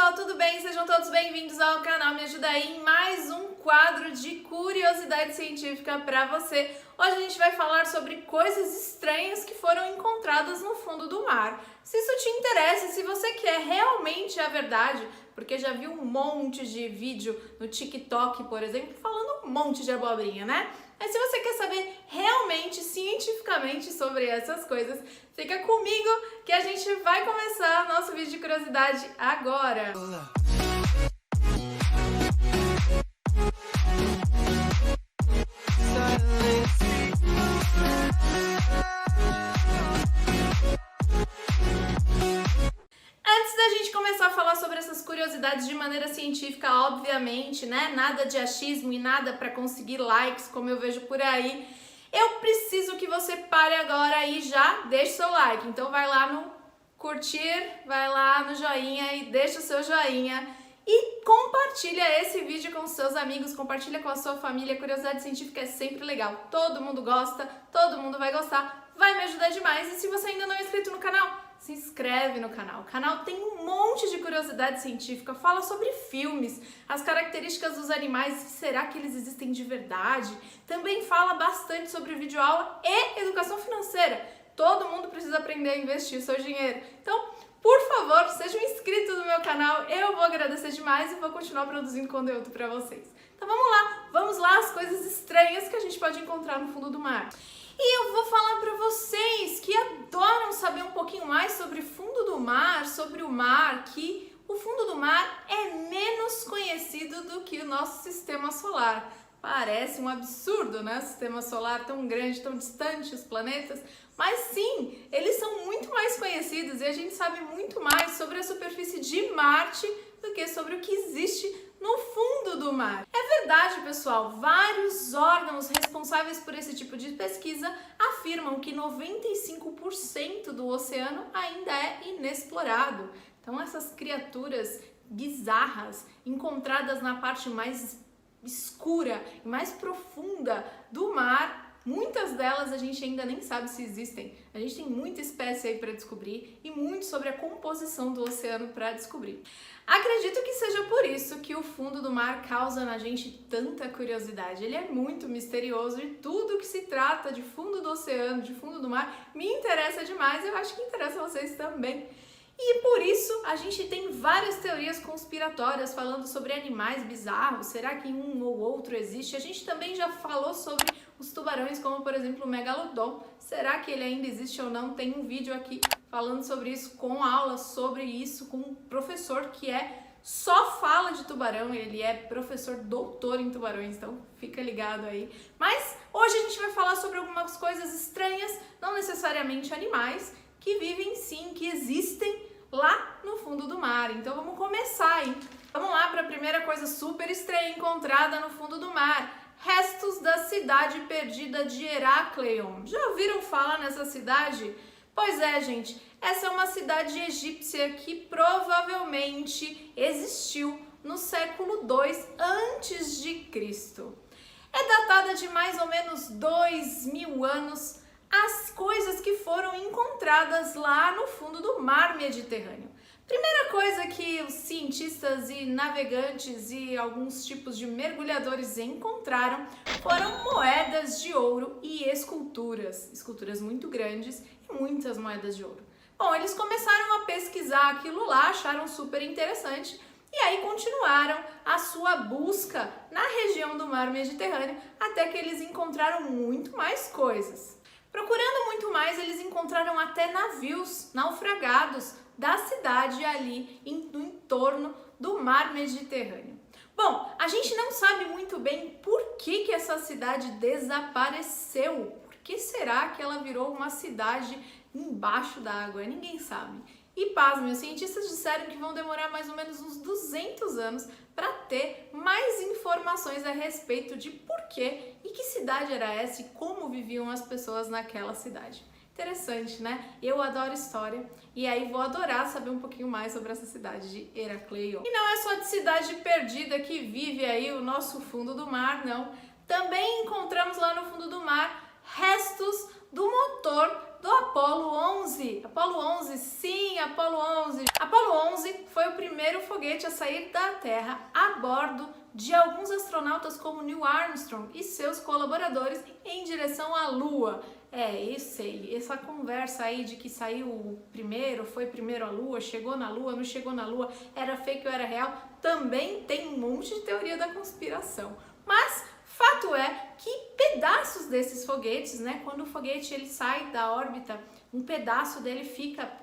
pessoal, tudo bem? Sejam todos bem-vindos ao canal Me Ajuda Aí em mais um quadro de curiosidade científica para você. Hoje a gente vai falar sobre coisas estranhas que foram encontradas no fundo do mar. Se isso te interessa, se você quer realmente a verdade, porque já viu um monte de vídeo no TikTok, por exemplo, falando um monte de abobrinha, né? Mas se você quer saber realmente, cientificamente sobre essas coisas, fica comigo que a gente vai começar nosso vídeo de curiosidade agora. Antes da gente começar a falar sobre essas curiosidades de maneira científica, obviamente, né? Nada de achismo e nada para conseguir likes, como eu vejo por aí. Eu preciso que você pare agora e já deixe seu like. Então vai lá no curtir, vai lá no joinha e deixa o seu joinha. E compartilha esse vídeo com os seus amigos, compartilha com a sua família. Curiosidade científica é sempre legal. Todo mundo gosta, todo mundo vai gostar. Vai me ajudar demais. E se você ainda não é inscrito no canal, se inscreve no canal. O canal tem um monte de curiosidade científica, fala sobre filmes, as características dos animais, será que eles existem de verdade? Também fala bastante sobre videoaula e educação financeira. Todo mundo precisa aprender a investir o seu dinheiro. Então, por favor, seja um inscrito no meu canal, eu vou agradecer demais e vou continuar produzindo conteúdo para vocês. Então vamos lá as coisas estranhas que a gente pode encontrar no fundo do mar. E eu vou falar para vocês que adoram saber um pouquinho mais sobre fundo do mar, sobre o mar, que o fundo do mar é menos conhecido do que o nosso sistema solar. Parece um absurdo, né? O sistema solar tão grande, tão distante, os planetas. Mas sim, eles são muito mais conhecidos e a gente sabe muito mais sobre a superfície de Marte do que sobre o que existe no fundo do mar. É verdade, pessoal, vários órgãos responsáveis por esse tipo de pesquisa afirmam que 95% do oceano ainda é inexplorado. Então essas criaturas bizarras encontradas na parte mais escura e mais profunda do mar, muitas delas a gente ainda nem sabe se existem. A gente tem muita espécie aí para descobrir e muito sobre a composição do oceano para descobrir. Acredito que seja por isso que o fundo do mar causa na gente tanta curiosidade. Ele é muito misterioso e tudo que se trata de fundo do oceano, de fundo do mar, me interessa demais e eu acho que interessa a vocês também. E por isso a gente tem várias teorias conspiratórias falando sobre animais bizarros. Será que um ou outro existe? A gente também já falou sobre os tubarões, como por exemplo o megalodon. Será que ele ainda existe ou não? Tem um vídeo aqui falando sobre isso, com aula sobre isso, com um professor que só fala de tubarão. Ele é professor doutor em tubarões, então fica ligado aí. Mas hoje a gente vai falar sobre algumas coisas estranhas, não necessariamente animais, que vivem sim, que existem lá no fundo do mar. Então vamos começar aí. Vamos lá para a primeira coisa super estranha encontrada no fundo do mar. Restos da cidade perdida de Herakleion. Já ouviram falar nessa cidade? Pois é, gente. Essa é uma cidade egípcia que provavelmente existiu no século II a.C. É datada de mais ou menos 2000 anos as coisas que foram encontradas lá no fundo do mar Mediterrâneo. Primeira coisa que os cientistas e navegantes e alguns tipos de mergulhadores encontraram foram moedas de ouro e esculturas muito grandes e muitas moedas de ouro. Bom, eles começaram a pesquisar aquilo lá, acharam super interessante e aí continuaram a sua busca na região do mar Mediterrâneo até que eles encontraram muito mais coisas. Procurando muito mais, eles encontraram até navios naufragados da cidade ali no entorno do mar Mediterrâneo. Bom, a gente não sabe muito bem por que essa cidade desapareceu. Por que será que ela virou uma cidade embaixo da água? Ninguém sabe. E pasmem, os cientistas disseram que vão demorar mais ou menos uns 200 anos para ter mais informações a respeito de porquê e que cidade era essa e como viviam as pessoas naquela cidade. Interessante, né? Eu adoro história e aí vou adorar saber um pouquinho mais sobre essa cidade de Herakleion. E não é só de cidade perdida que vive aí o nosso fundo do mar, não. Também encontramos lá no fundo do mar restos do motor do Apollo 11. Apollo 11, sim, Apollo 11. Apollo 11 foi o primeiro foguete foguete a sair da Terra a bordo de alguns astronautas como Neil Armstrong e seus colaboradores em direção à Lua. Eu sei, essa conversa aí de que saiu primeiro, foi primeiro a Lua, chegou na Lua, não chegou na Lua, era fake ou era real, também tem um monte de teoria da conspiração. Mas fato é que pedaços desses foguetes, né, quando o foguete ele sai da órbita, um pedaço dele fica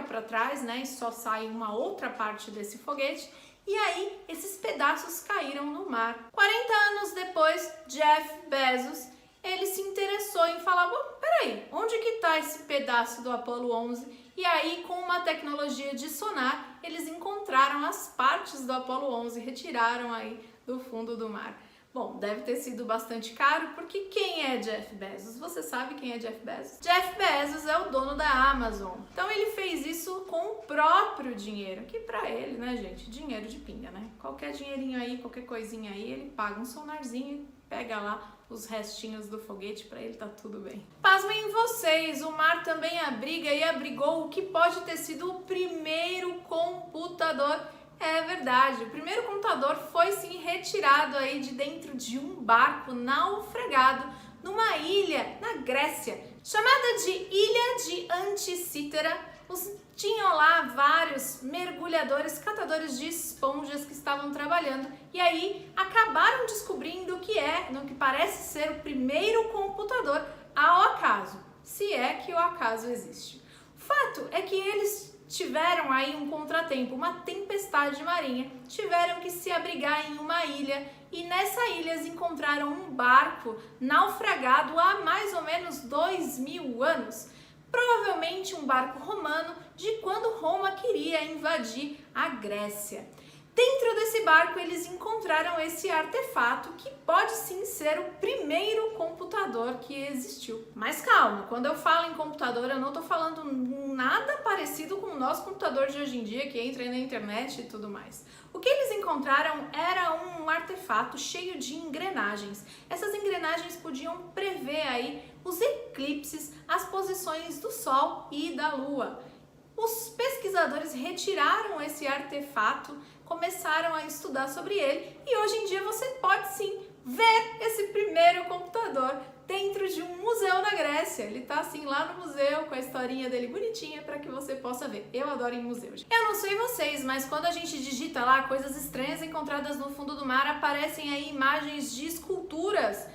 para trás, né, e só sai uma outra parte desse foguete. E aí, esses pedaços caíram no mar. 40 anos depois, Jeff Bezos, ele se interessou em falar, bom, peraí, onde que tá esse pedaço do Apollo 11? E aí, com uma tecnologia de sonar, eles encontraram as partes do Apollo 11, retiraram aí do fundo do mar. Bom, deve ter sido bastante caro, porque quem é Jeff Bezos? Você sabe quem é Jeff Bezos? Jeff Bezos é o dono da Amazon. Então ele fez isso com o próprio dinheiro, que pra ele, né, gente, dinheiro de pinga, né? Qualquer dinheirinho aí, qualquer coisinha aí, ele paga um sonarzinho e pega lá os restinhos do foguete, pra ele tá tudo bem. Pasmem vocês, o mar também abriga e abrigou o que pode ter sido o primeiro computador. É verdade, o primeiro computador foi sim retirado aí de dentro de um barco naufragado numa ilha na Grécia, chamada de Ilha de Anticítera. Tinham lá vários mergulhadores, catadores de esponjas que estavam trabalhando e aí acabaram descobrindo no que parece ser o primeiro computador ao acaso, se é que o acaso existe. O fato é que eles tiveram aí um contratempo, uma tempestade marinha, tiveram que se abrigar em uma ilha e nessa ilha eles encontraram um barco naufragado há mais ou menos 2000 anos. Provavelmente um barco romano de quando Roma queria invadir a Grécia. Dentro desse barco eles encontraram esse artefato que pode sim ser o primeiro computador que existiu. Mas calma, quando eu falo em computador eu não estou falando nada parecido com o nosso computador de hoje em dia que entra aí na internet e tudo mais. O que eles encontraram era um artefato cheio de engrenagens. Essas engrenagens podiam prever aí os eclipses, as posições do Sol e da Lua. Os pesquisadores retiraram esse artefato, começaram a estudar sobre ele e hoje em dia você pode sim ver esse primeiro computador dentro de um museu na Grécia. Ele tá assim lá no museu com a historinha dele bonitinha para que você possa ver. Eu adoro ir em museu. Eu não sei vocês, mas quando a gente digita lá coisas estranhas encontradas no fundo do mar, aparecem aí imagens de esculturas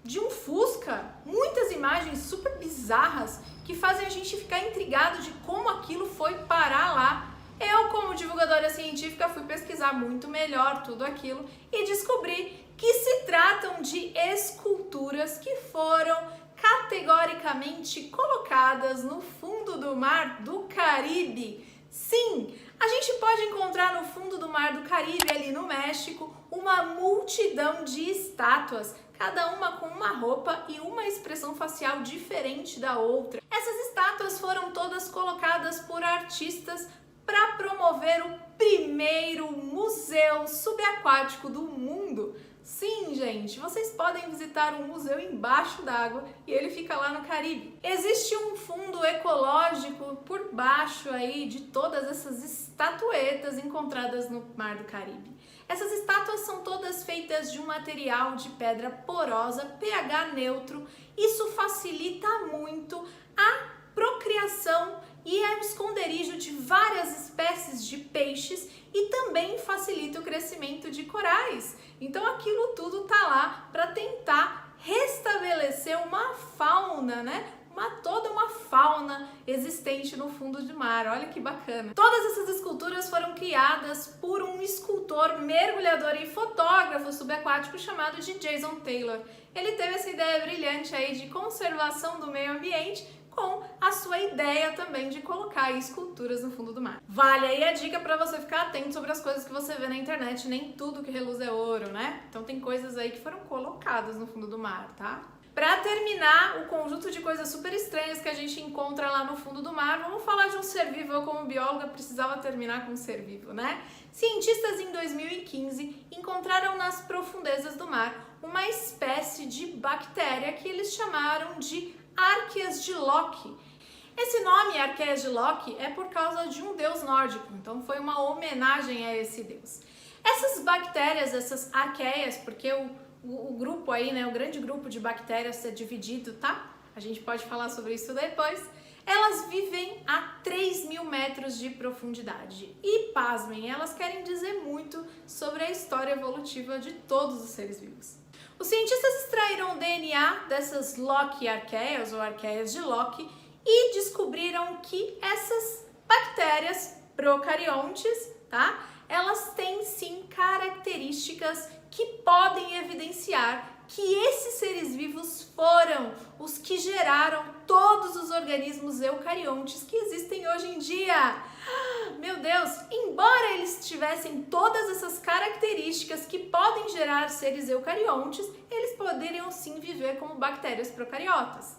de um Fusca, muitas imagens super bizarras que fazem a gente ficar intrigado de como aquilo foi parar lá. Eu, como divulgadora científica, fui pesquisar muito melhor tudo aquilo e descobri que se tratam de esculturas que foram categoricamente colocadas no fundo do mar do Caribe. Sim, a gente pode encontrar no fundo do mar do Caribe, ali no México, uma multidão de estátuas, cada uma com uma roupa e uma expressão facial diferente da outra. Essas estátuas foram todas colocadas por artistas para promover o primeiro museu subaquático do mundo. Sim, gente, vocês podem visitar um museu embaixo d'água e ele fica lá no Caribe. Existe um fundo ecológico por baixo aí de todas essas estatuetas encontradas no Mar do Caribe. Essas estátuas são todas feitas de um material de pedra porosa, pH neutro. Isso facilita muito a procriação e é o esconderijo de várias espécies de peixes e também facilita o crescimento de corais. Então aquilo tudo tá lá para tentar restabelecer uma fauna, né? Toda uma fauna existente no fundo do mar. Olha que bacana. Todas essas esculturas foram criadas por um escultor, mergulhador e fotógrafo subaquático chamado de Jason Taylor. Ele teve essa ideia brilhante aí de conservação do meio ambiente com a sua ideia também de colocar esculturas no fundo do mar. Vale aí a dica para você ficar atento sobre as coisas que você vê na internet. Nem tudo que reluz é ouro, né? Então tem coisas aí que foram colocadas no fundo do mar, tá? Para terminar o conjunto de coisas super estranhas que a gente encontra lá no fundo do mar, vamos falar de um ser vivo. Eu, como bióloga, precisava terminar com um ser vivo, né? Cientistas em 2015 encontraram nas profundezas do mar uma espécie de bactéria que eles chamaram de Arqueas de Locke. Esse nome, Arqueias de Loki, é por causa de um deus nórdico, então foi uma homenagem a esse deus. Essas bactérias, essas arqueias, porque o grupo aí, né, o grande grupo de bactérias é dividido, tá? A gente pode falar sobre isso depois. Elas vivem a 3.000 metros de profundidade. E, pasmem, elas querem dizer muito sobre a história evolutiva de todos os seres vivos. Os cientistas extraíram o DNA dessas Loki arqueias, ou arqueias de Loki, e descobriram que essas bactérias procariontes, tá? Elas têm sim características que podem evidenciar que esses seres vivos foram os que geraram todos os organismos eucariontes que existem hoje em dia. Meu Deus, embora eles tivessem todas essas características que podem gerar seres eucariontes, eles poderiam sim viver como bactérias procariotas.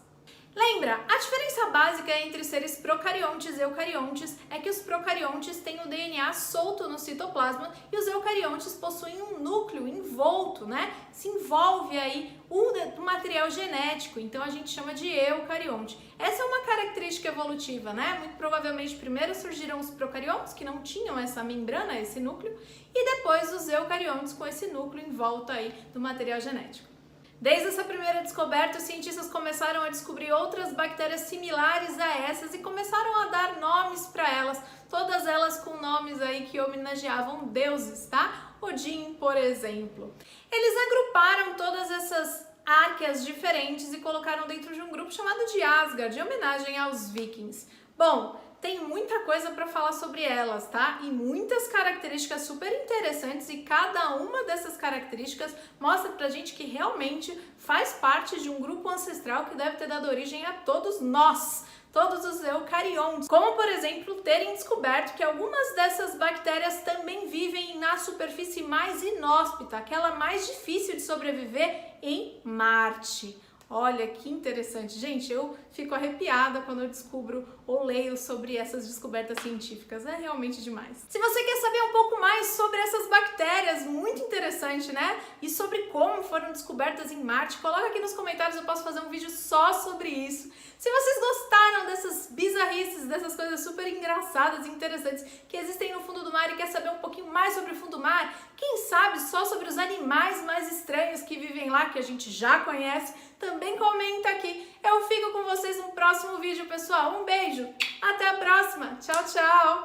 Lembra, a diferença básica entre seres procariontes e eucariontes é que os procariontes têm o DNA solto no citoplasma e os eucariontes possuem um núcleo envolto, né? Se envolve aí o material genético, então a gente chama de eucarionte. Essa é uma característica evolutiva, né? Muito provavelmente primeiro surgiram os procariontes, que não tinham essa membrana, esse núcleo, e depois os eucariontes com esse núcleo em volta aí do material genético. Desde essa primeira descoberta, os cientistas começaram a descobrir outras bactérias similares a essas e começaram a dar nomes para elas, todas elas com nomes aí que homenageavam deuses, tá? Odin, por exemplo. Eles agruparam todas essas arqueias diferentes e colocaram dentro de um grupo chamado de Asgard, em homenagem aos vikings. Bom, tem muita coisa para falar sobre elas, tá? E muitas características super interessantes e cada uma dessas características mostra pra gente que realmente faz parte de um grupo ancestral que deve ter dado origem a todos nós, todos os eucariontes. Como, por exemplo, terem descoberto que algumas dessas bactérias também vivem na superfície mais inóspita, aquela mais difícil de sobreviver, em Marte. Olha que interessante, gente, eu fico arrepiada quando eu descubro ou leio sobre essas descobertas científicas, é realmente demais. Se você quer saber um pouco mais sobre essas bactérias, muito interessante, né? E sobre como foram descobertas em Marte, coloca aqui nos comentários, eu posso fazer um vídeo só sobre isso. Se vocês gostaram dessas bizarrices, dessas coisas super engraçadas e interessantes que existem no fundo do mar e quer saber um pouquinho mais sobre o fundo do mar, quem sabe só sobre os animais mais estranhos que vivem lá, que a gente já conhece, também comenta aqui. Eu fico com vocês no próximo vídeo, pessoal. Um beijo, até a próxima. Tchau, tchau!